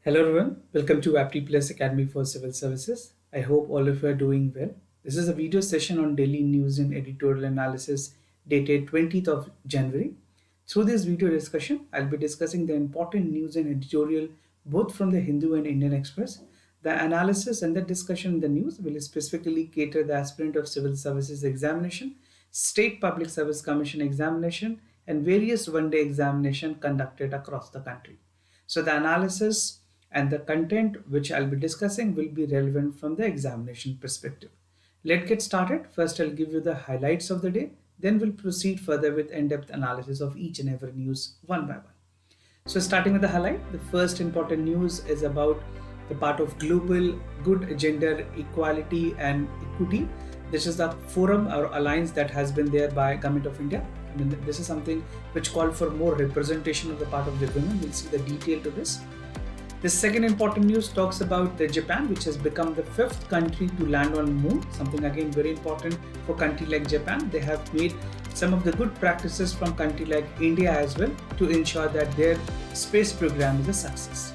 Hello everyone, welcome to Apti Plus Academy for Civil Services. I hope all of you are doing well. This is a video session on daily news and editorial analysis dated 20th of January. Through this video discussion, I'll be discussing the important news and editorial both from the Hindu and Indian Express. The analysis and the discussion in the news will specifically cater the aspirant of civil services examination, state public service commission examination, and various one-day examination conducted across the country. So the analysis and the content which I'll be discussing will be relevant from the examination perspective. Let's get started. First, I'll give you the highlights of the day. Then we'll proceed further with in-depth analysis of each and every news one by one. So starting with the highlight, the first important news is about the part of global good gender equality and equity. This is the forum or alliance that has been there by Government of India. I mean, this is something which called for more representation of the part of the women. We'll see the detail to this. The second important news talks about the Japan, which has become the fifth country to land on moon. Something again very important for country like Japan. They have made some of the good practices from country like India as well to ensure that their space program is a success.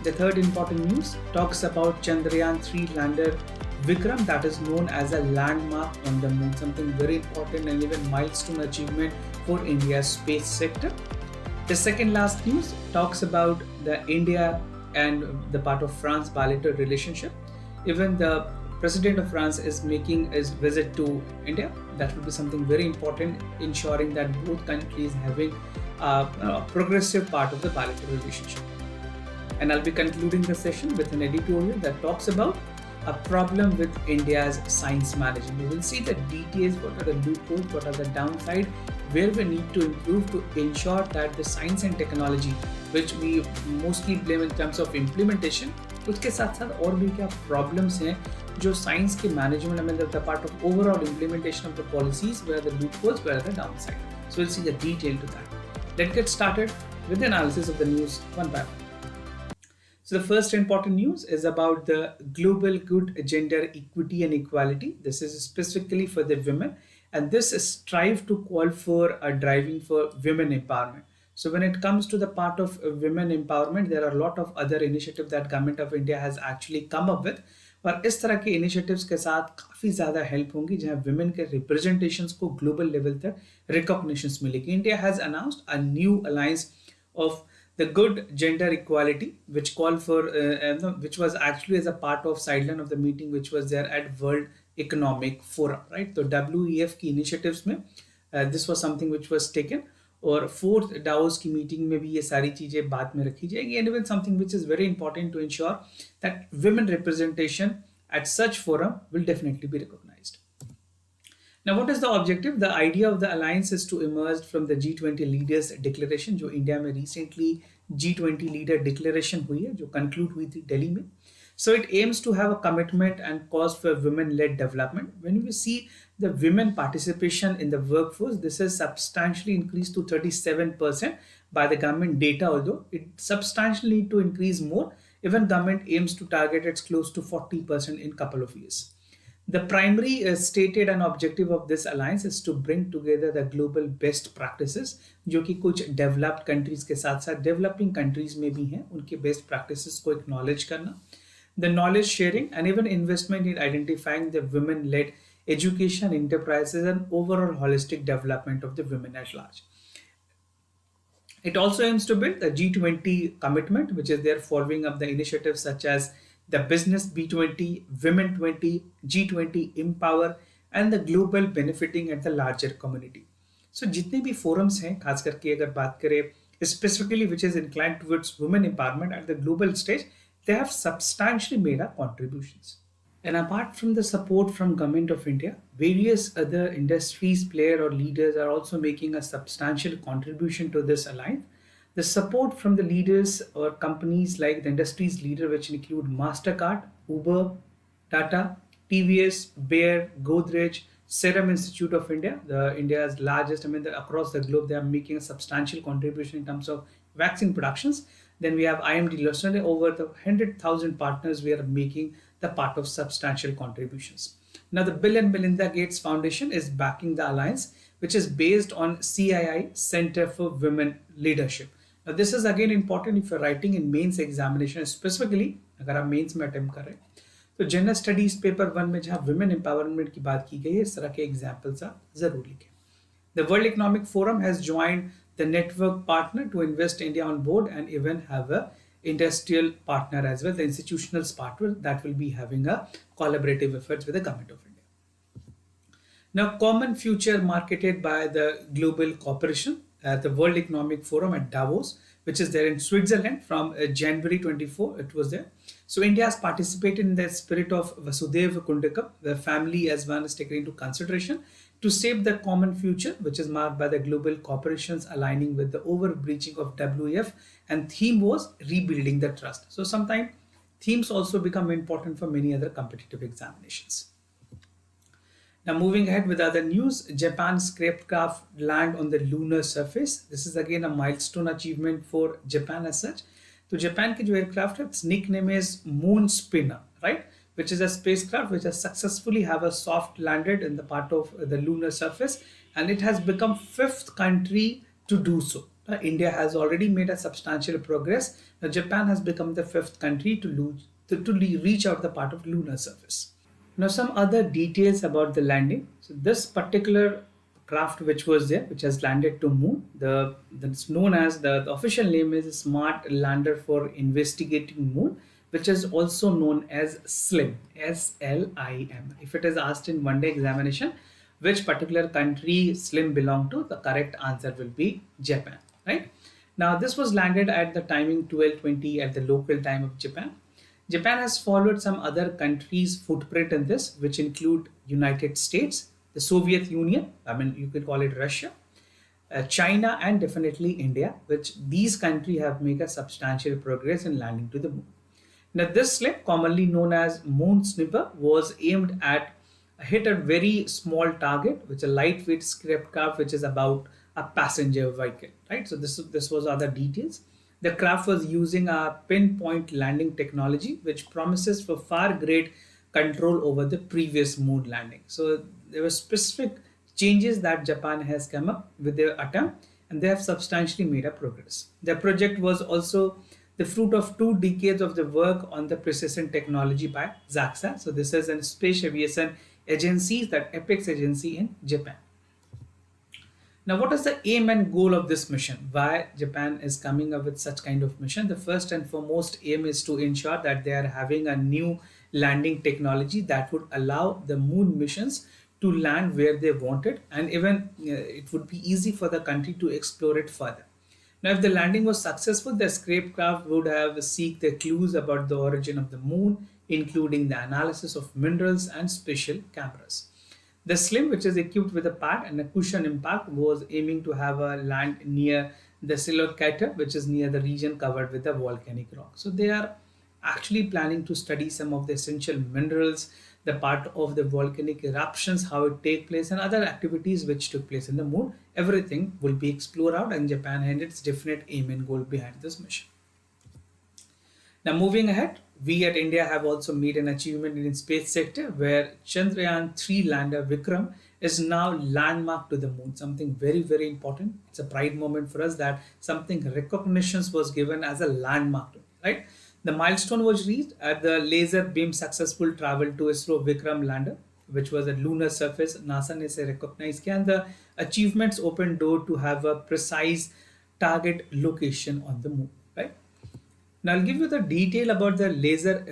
The third important news talks about Chandrayaan-3 lander Vikram, that is known as a landmark on the moon. Something very important and even milestone achievement for India's space sector. The second last news talks about the India and the part of France bilateral relationship. Even the President of France is making his visit to India. That will be something very important, ensuring that both countries having a progressive part of the bilateral relationship. And I'll be concluding the session with an editorial that talks about a problem with India's science management. We will see the details, what are the loopholes, what are the downside, where we need to improve to ensure that the science and technology, which we mostly blame in terms of implementation, उसके साथ साथ और भी क्या problems हैं जो science के management में the part of overall implementation of the policies, where the loopholes, where the downside. So we'll see the detail to that. Let's get started with the analysis of the news one by one. So the first important news is about the global good gender equity and equality. This is specifically for the women, and this strive to call for a driving for women empowerment. So when it comes to the part of women empowerment, there are a lot of other initiatives that Government of India has actually come up with. और इस तरह के initiatives के साथ काफ़ी ज़्यादा help होंगी जहाँ विमेन के रिप्रेजेंटेशंस को ग्लोबल लेवल तक रिकॉग्निशंस मिलेगी. India has announced a new alliance of the good gender equality, which called for which was actually as a part of sideline of the meeting which was there at World Economic Forum, right? So WEF की initiatives में this was something which was taken, और fourth Davos की meeting में भी ये सारी चीजें बाद में रखी जाएगी, and even something which is very important to ensure that women representation at such forum will definitely be recognized. Now, what is the objective? The idea of the alliance is to emerge from the G20 leaders declaration, जो India में recently G20 leader declaration हुई है, जो conclude हुई थी दिल्ली में. So it aims to have a commitment and cause for women-led development. When we see the women participation in the workforce, this has substantially increased to 37% by the government data, although it substantially need to increase more. Even government aims to target it's close to 40% in couple of years. The primary stated and objective of this alliance is to bring together the global best practices, जो कि कुछ developed countries के साथ साथ developing countries में भी हैं, उनके best practices को acknowledge करना, the knowledge sharing and even investment in identifying the women-led education enterprises and overall holistic development of the women at large. It also aims to build the G20 commitment, which is there following up the initiatives such as the Business B20, Women 20, G20 Empower and the global benefiting at the larger community. So जितने भी forums हैं, खास करके अगर बात करें specifically which is inclined towards women empowerment at the global stage, they have substantially made up contributions. And apart from the support from Government of India, various other industries player or leaders are also making a substantial contribution to this alliance. The support from the leaders or companies like the industry's leader, which include MasterCard, Uber, Tata, TVS, Bayer, Godrej, Serum Institute of India, the India's largest, across the globe, they are making a substantial contribution in terms of vaccine productions. Then we have IMD Illustrious, over the 100,000 partners we are making the part of substantial contributions. Now the Bill and Melinda Gates Foundation is backing the alliance, which is based on CII, Center for Women Leadership. Now, this is again important if you're writing in mains examination, specifically अगर आप mains में attempt कर रहे हैं तो general studies paper 1 में जहाँ women empowerment की बात की गई है, इस तरह के एग्जाम्पल्स आप जरूर लिखें. The World Economic Forum has joined the network partner to invest India on board and even have a industrial partner as well, the institutional partner that will be having a collaborative efforts with the government of India. Now, common future marketed by the Global Cooperation at the World Economic Forum at Davos, which is there in Switzerland from January 24, it was there. So India has participated in the spirit of Vasudhaiva Kundakam, where family as one is taken into consideration to shape the common future, which is marked by the global corporations aligning with the overbreaching of WEF, and theme was rebuilding the trust. So sometimes themes also become important for many other competitive examinations. Now moving ahead with other news, Japan's spacecraft land on the lunar surface. This is again a milestone achievement for Japan as such. So Japan की जो aircraft है, its nickname is Moon Spinner, right? Which is a spacecraft which has successfully have a soft landed in the part of the lunar surface, and it has become fifth country to do so. India has already made a substantial progress. Now Japan has become the fifth country to reach out the part of lunar surface. Now some other details about the landing. So this particular craft which was there, which has landed to moon, that's known as the official name is Smart Lander for Investigating Moon, which is also known as SLIM, SLIM. If it is asked in one day examination, which particular country SLIM belong to, the correct answer will be Japan, right? Now this was landed at the timing 12:20 at the local time of Japan. Japan has followed some other countries' footprint in this, which include United States, the Soviet Union, I mean you could call it Russia, China, and definitely India, which these countries have made a substantial progress in landing to the moon. Now this slip, commonly known as moon snipper, was aimed at hit a very small target, which is a lightweight spacecraft, which is about a passenger vehicle, right? So this was other details. The craft was using a pinpoint landing technology, which promises for far great control over the previous moon landing. So there were specific changes that Japan has come up with their attempt, and they have substantially made a progress. The project was also the fruit of 2 decades of the work on the precision technology by JAXA. So this is a space aviation agency, that apex agency in Japan. Now, what is the aim and goal of this mission? Why Japan is coming up with such kind of mission? The first and foremost aim is to ensure that they are having a new landing technology that would allow the moon missions to land where they want it, and even it would be easy for the country to explore it further. Now, if the landing was successful, the spacecraft would have seek the clues about the origin of the moon, including the analysis of minerals and special cameras. The SLIM, which is equipped with a pad and a cushion impact, was aiming to have a land near the Silocator, which is near the region covered with the volcanic rock. So they are actually planning to study some of the essential minerals, the part of the volcanic eruptions, how it take place, and other activities which took place in the moon. Everything will be explored out, and Japan had its definite aim and goal behind this mission. Now moving ahead, we at India have also made an achievement in the space sector, where Chandrayaan 3 lander Vikram is now landmarked to the moon. Something very, very important. It's a pride moment for us that something recognitions was given as a landmark, right? The milestone was reached at the laser beam successful travel to ISRO Vikram lander, which was at lunar surface. NASA ने से recognize किया, and the achievements opened door to have a precise target location on the moon, right? Now I'll give you the detail about the laser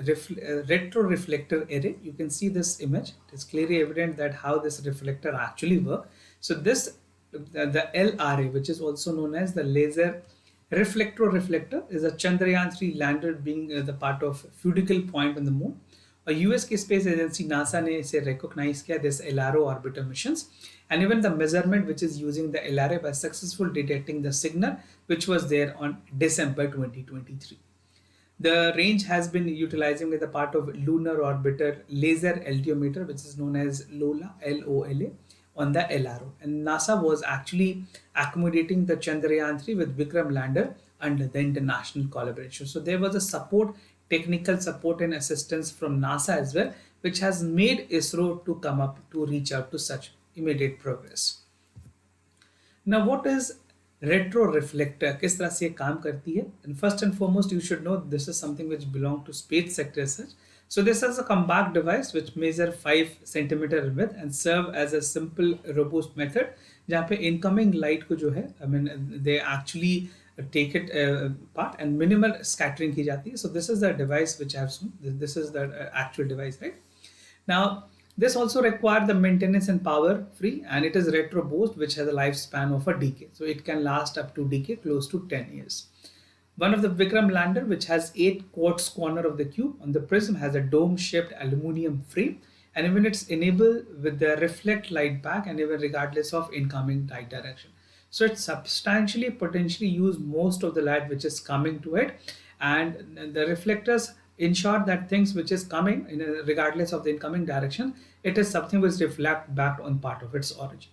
retro reflector array. You can see this image. It's clearly evident that how this reflector actually works. So this, the LRA, which is also known as the laser reflector, is a Chandrayaan 3 lander being the part of Fudical point on the moon. A US की space agency NASA ने इसे recognize किया this LRO orbiter missions, and even the measurement which is using the LRA by successful detecting the signal which was there on December 2023. The range has been utilizing with a part of lunar orbiter laser altimeter, which is known as LOLA, LOLA, on the LRO. And NASA was actually accommodating the Chandrayaan 3 with Vikram lander under the international collaboration. So there was a support, technical support and assistance from NASA as well, which has made ISRO to come up to reach out to such immediate progress. Now, what is retro reflector किस तरह से ये काम करती है. And first and foremost you should know this is something which belong to space sector such. So this is a compact device which measure 5 centimeter in width and serve as a simple robust method जहाँ पे incoming light को जो है I mean they actually take it part and minimal scattering की जाती है. So this is the device which I have shown. This is the actual device, right? Now, this also requires the maintenance and power free, and it is retro boost, which has a lifespan of a decade. So it can last up to decade, close to 10 years. One of the Vikram lander, which has 8 quartz corner of the cube on the prism, has a dome-shaped aluminum frame, and even it's enabled with the reflect light back, and even regardless of incoming light direction. So it substantially potentially use most of the light which is coming to it, and the reflectors ensure that things which is coming regardless of the incoming direction, it is something which reflect back on part of its origin.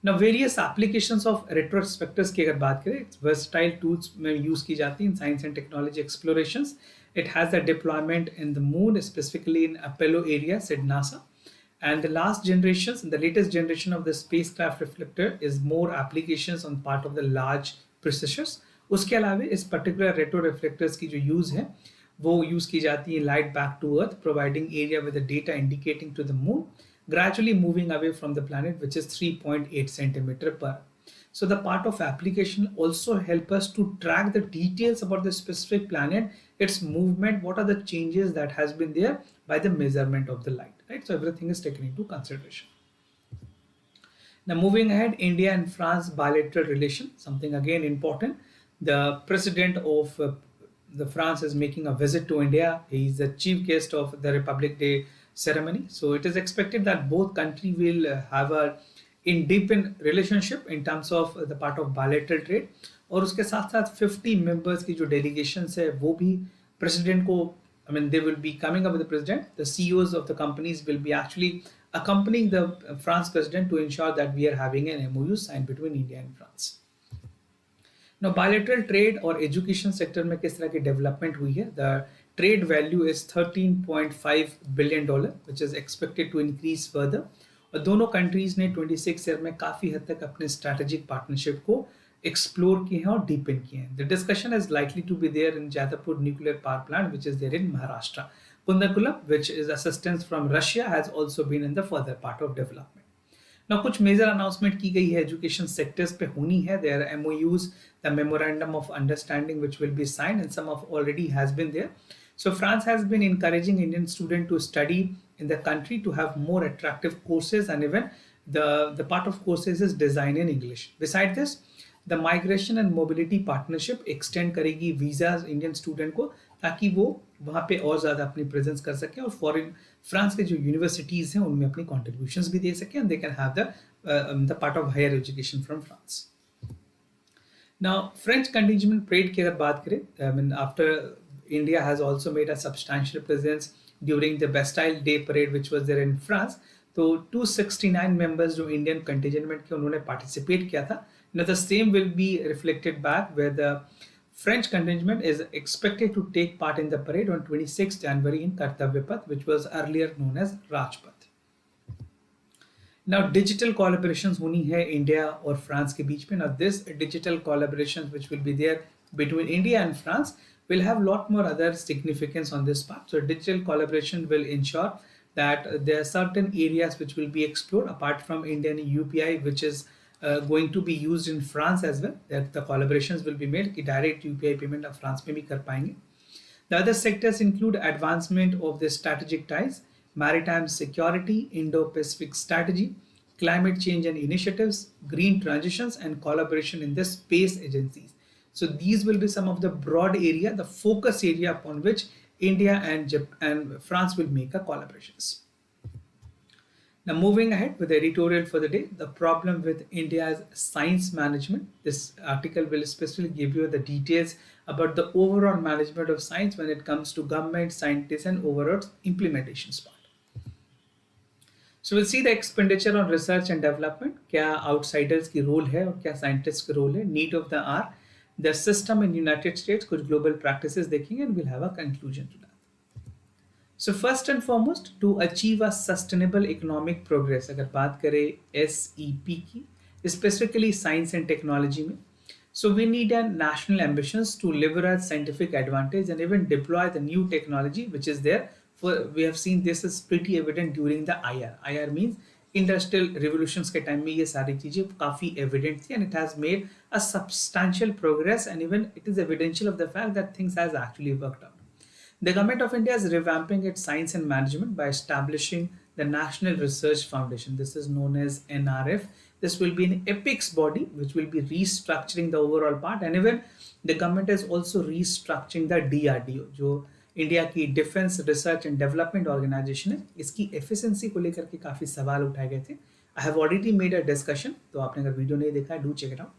Now various applications of retrospectors की अगर बात करें, versatile tools में use की जाती हैं in science and technology explorations. It has a deployment in the moon, specifically in Apollo area, said NASA. And the latest generation of the spacecraft reflector is more applications on part of the large processors. उसके अलावा इस particular retro reflectors की जो use है वो use की जाती है light back to earth, providing area with the data indicating to the moon, gradually moving away from the planet, which is 3.8 centimeter per. So the part of application also help us to track the details about the specific planet, its movement, what are the changes that has been there by the measurement of the light, right? So everything is taken into consideration. Now moving ahead, India and France bilateral relation, something again important. The president of the France is making a visit to India. He is the chief guest of the Republic Day ceremony. So it is expected that both countries will have a in deepen relationship in terms of the part of bilateral trade. और उसके साथ साथ 50 members की जो delegations है वो भी president को I mean they will be coming up with the president. The CEOs of the companies will be actually accompanying the France president to ensure that we are having an MOU signed between India and France. Now bilateral trade और education sector में किस तरह की development हुई है? The trade value is $13.5 billion, which is expected to increase further. और दोनों countries ने 26 ईयर में काफी हद तक अपने स्ट्रैटेजिक पार्टनरशिप को एक्सप्लोर किए हैं और डीपन किए हैं. The discussion is likely to be there in Jadavpur nuclear power plant which is there in Maharashtra. Kudankulam which is assistance from Russia has also been in the further part of development. Now, कुछ major announcement की गई है education sectors पे होनी है. There MOUs, the memorandum of understanding which will be signed and some of already has been there. So France has been encouraging Indian students to study in the country to have more attractive courses, and even the part of courses is design in English. Besides this, the migration and mobility partnership extend करेगी visas Indian student को ताकि वो वहाँ पे और ज़्यादा अपनी presence कर सकें और foreign France के जो universities हैं उनमें अपनी contributions भी दे सकें, and they can have the part of higher education from France. Now French contingent parade की अगर बात करें, I mean after India has also made a substantial presence during the Bastille Day parade which was there in France. तो 269 members जो Indian contingent के उन्होंने participate किया था. Now the same will be reflected back where the French contingent is expected to take part in the parade on 26 January in Kartavya Path, which was earlier known as Rajpath. Now digital collaborations होनी है India और France के बीच में. Now this digital collaborations which will be there between India and France will have a lot more other significance on this part. So digital collaboration will ensure that there are certain areas which will be explored apart from Indian UPI, which is going to be used in France as well. That the collaborations will be made कि direct UPI payment of France में भी कर पाएंगे. The other sectors include advancement of the strategic ties, maritime security, Indo-Pacific strategy, climate change and initiatives, green transitions, and collaboration in the space agencies. So these will be some of the broad area, the focus area upon which India and France will make a collaborations. Now moving ahead with the editorial for the day, the problem with India's science management. This article will specifically give you the details about the overall management of science when it comes to government, scientists, and overall implementation part. So we'll see the expenditure on research and development, क्या outsiders की role है और क्या scientists की role है, need of the hour, the system in United States, कुछ global practices देखेंगे, and we'll have a conclusion to that. So first and foremost, to achieve a sustainable economic progress, अगर बात करें SEP की, specifically science and technology में. So we need a national ambitions to leverage scientific advantage and even deploy the new technology which is there. For we have seen this is pretty evident during the IR. IR means industrial revolutions के time में ये सारी चीजें काफी evident थी, and it has made a substantial progress, and even it is evidential of the fact that things has actually worked out. The Government of India is revamping its science and management by establishing the National Research Foundation. This is known as NRF. This will be an apex body which will be restructuring the overall part, and even the government is also restructuring the DRDO, जो India की defence research and development organisation है. इसकी efficiency को लेकर के काफ़ी सवाल उठाए गए थे. I have already made a discussion, तो आपने अगर वीडियो नहीं देखा है, do check it out.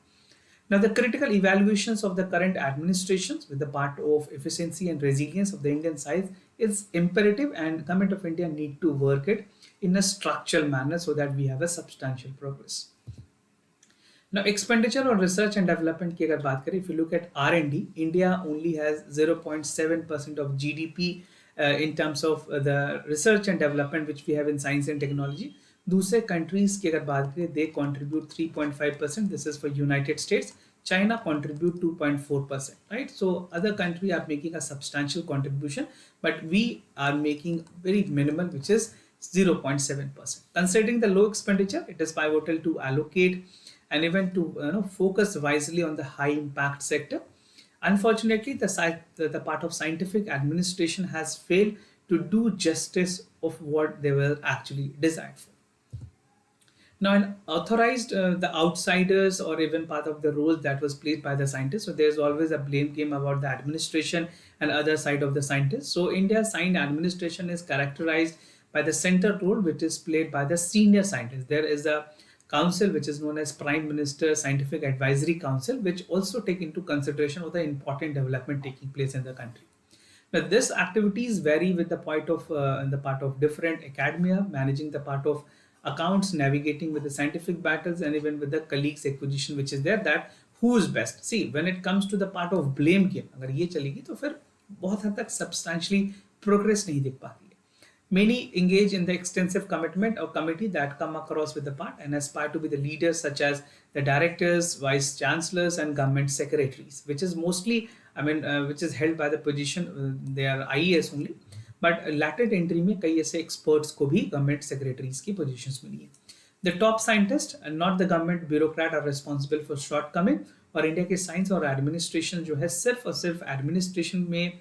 Now, the critical evaluations of the current administrations with the part of efficiency and resilience of the Indian side is imperative, and Government of India need to work it in a structural manner so that we have a substantial progress. Now, expenditure on research and development की अगर बात करें, if you look at R&D, India only has 0.7% of GDP in terms of the research and development which we have in science and technology. दूसरे countries की अगर बात करें, they contribute 3.5%. This is for United States. China contribute 2.4%, right? So other countries are making a substantial contribution, but we are making very minimal, which is 0.7%. Considering the low expenditure, it is pivotal to allocate and even to focus wisely on the high impact sector. Unfortunately, the part of scientific administration has failed to do justice of what they were actually designed for. Now, an authorized the outsiders or even part of the role that was played by the scientists. So there's always a blame game about the administration and other side of the scientists. So India's science administration is characterized by the center role which is played by the senior scientists. There is a council which is known as Prime Minister Scientific Advisory Council, which also take into consideration of the important development taking place in the country. Now, these activities vary with the part of different academia, managing the part of accounts, navigating with the scientific battles, and even with the colleagues acquisition, which is there, that who is best. See, when it comes to the part of blame game, अगर ये चलेगी तो फिर बहुत हद तक substantially progress नहीं दिख पाती है. Many engage in the extensive commitment or committee that come across with the part and aspire to be the leaders, such as the directors, vice chancellors, and government secretaries, which is mostly, which is held by the position, they are IAS only. But latent entry में कई ऐसे experts को भी government secretaries की positions मिली है. The top scientists and not the government bureaucrat are responsible for shortcoming. और India के science और एडमिनिस्ट्रेशन जो है सिर्फ और सिर्फ एडमिनिस्ट्रेशन में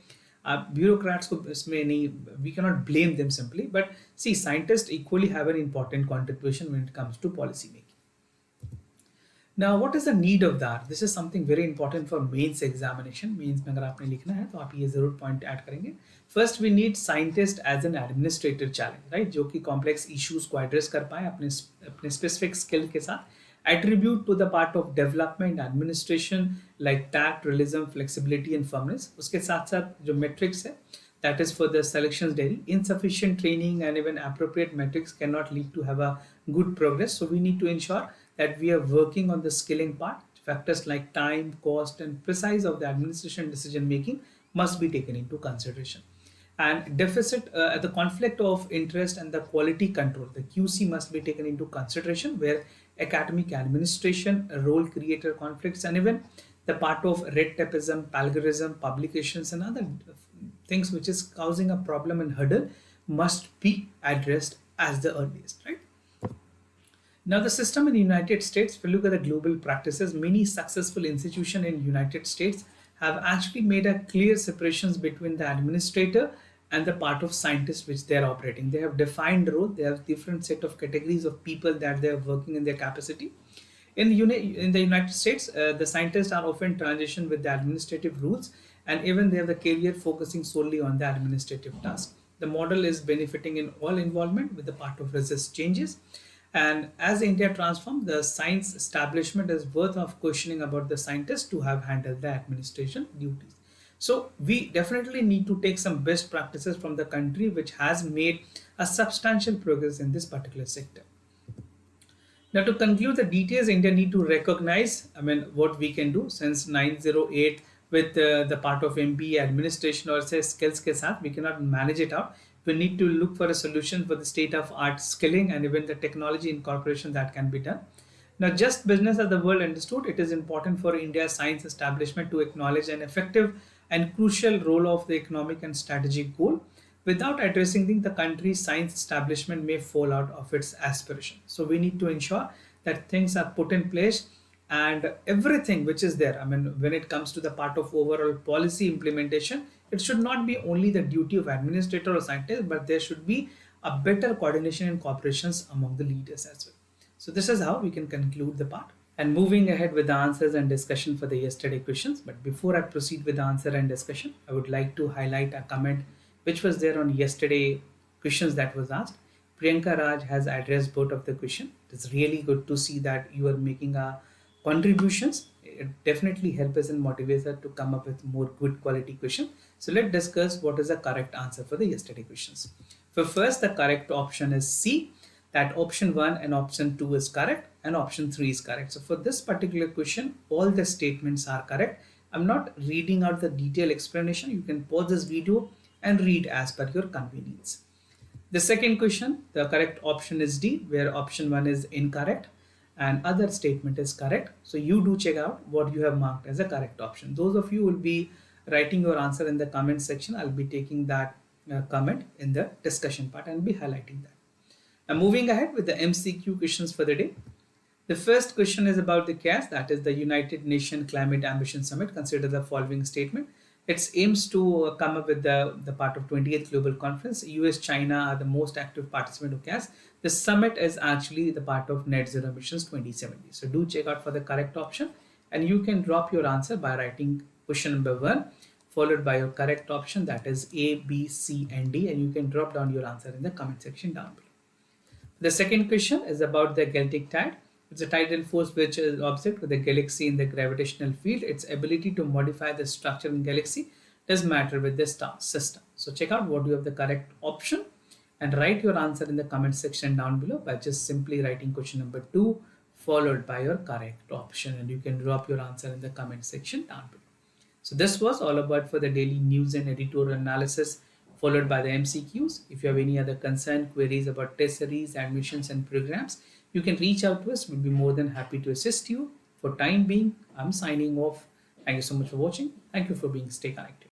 bureaucrats को इसमें नहीं, we cannot blame them simply, but see, scientists equally have an important contribution when it comes to policy making. Now, what is the need of that? This is something very important for mains examination. Mains में अगर आपने लिखना है तो आप ये जरूर point add करेंगे. First, we need scientist as an administrative challenge, right? जो कि complex issues को address कर पाए अपने specific skill के साथ. Attribute to the part of development administration like tact, realism, flexibility and firmness. उसके साथ साथ जो metrics है, that is for the selections daily. Insufficient training and even appropriate metrics cannot lead to have a good progress. So we need to ensure that we are working on the skilling part. Factors like time, cost and precise of the administration decision making must be taken into consideration. And deficit, the conflict of interest and the quality control, the QC must be taken into consideration, where academic administration, role creator conflicts, and even the part of red tapeism, plagiarism, publications, and other things which is causing a problem and hurdle must be addressed as the earliest, right? Now, the system in the United States, if you look at the global practices, many successful institutions in the United States have actually made a clear separations between the administrator and the part of scientists which they are operating. They have defined role, they have different set of categories of people that they are working in their capacity. In the United States, the scientists are often transitioned with the administrative rules, and even they have the career focusing solely on the administrative task. The model is benefiting in all involvement with the part of resist changes. And as India transforms, the science establishment is worth of questioning about the scientists to have handled the administration duties. So we definitely need to take some best practices from the country which has made a substantial progress in this particular sector. Now, to conclude the details, India need to recognize, what we can do since 908 with the part of MBA administration or say skills ke saath, we cannot manage it out. We need to look for a solution for the state of art skilling and even the technology incorporation that can be done. Now, just business as the world understood, it is important for India's science establishment to acknowledge an effective and crucial role of the economic and strategic goal. Without addressing the country's science establishment may fall out of its aspiration. So we need to ensure that things are put in place and everything which is there. I mean, when it comes to the part of overall policy implementation, it should not be only the duty of administrator or scientist, but there should be a better coordination and cooperations among the leaders as well. So this is how we can conclude the part. And moving ahead with the answers and discussion for the yesterday questions. But before I proceed with the answer and discussion, I would like to highlight a comment which was there on yesterday questions that was asked. Priyanka Raj has addressed both of the question. It's really good to see that you are making a contributions. It definitely helps us and motivates us to come up with more good quality questions. So let's discuss what is the correct answer for the yesterday questions. For first, the correct option is C, that option 1 and option 2 is correct and option 3 is correct. So for this particular question, all the statements are correct. I'm not reading out the detailed explanation. You can pause this video and read as per your convenience. The second question, the correct option is D, where option 1 is incorrect and other statement is correct. So you do check out what you have marked as a correct option. Those of you will be writing your answer in the comment section. I'll be taking that comment in the discussion part and be highlighting that. Now moving ahead with the MCQ questions for the day. The first question is about the CAS, that is the United Nations Climate Ambition Summit. Consider the following statement. It aims to come up with the part of 28th Global Conference. US, China are the most active participant of CAS. The summit is actually the part of Net Zero Emissions 2070. So do check out for the correct option and you can drop your answer by writing question number 1 followed by your correct option, that is A, B, C and D, and you can drop down your answer in the comment section down below. The second question is about the galactic tide. It's a tidal force which is object with a galaxy in the gravitational field. Its ability to modify the structure in galaxy does matter with the star system. So check out what you have the correct option and write your answer in the comment section down below by just simply writing question number 2 followed by your correct option, and you can drop your answer in the comment section down below. So this was all about for the daily news and editorial analysis followed by the MCQs. If you have any other concern, queries about test series, admissions and programs, you can reach out to us. We'll be more than happy to assist you. For time being, I'm signing off. Thank you so much for watching. Thank you for being stay connected.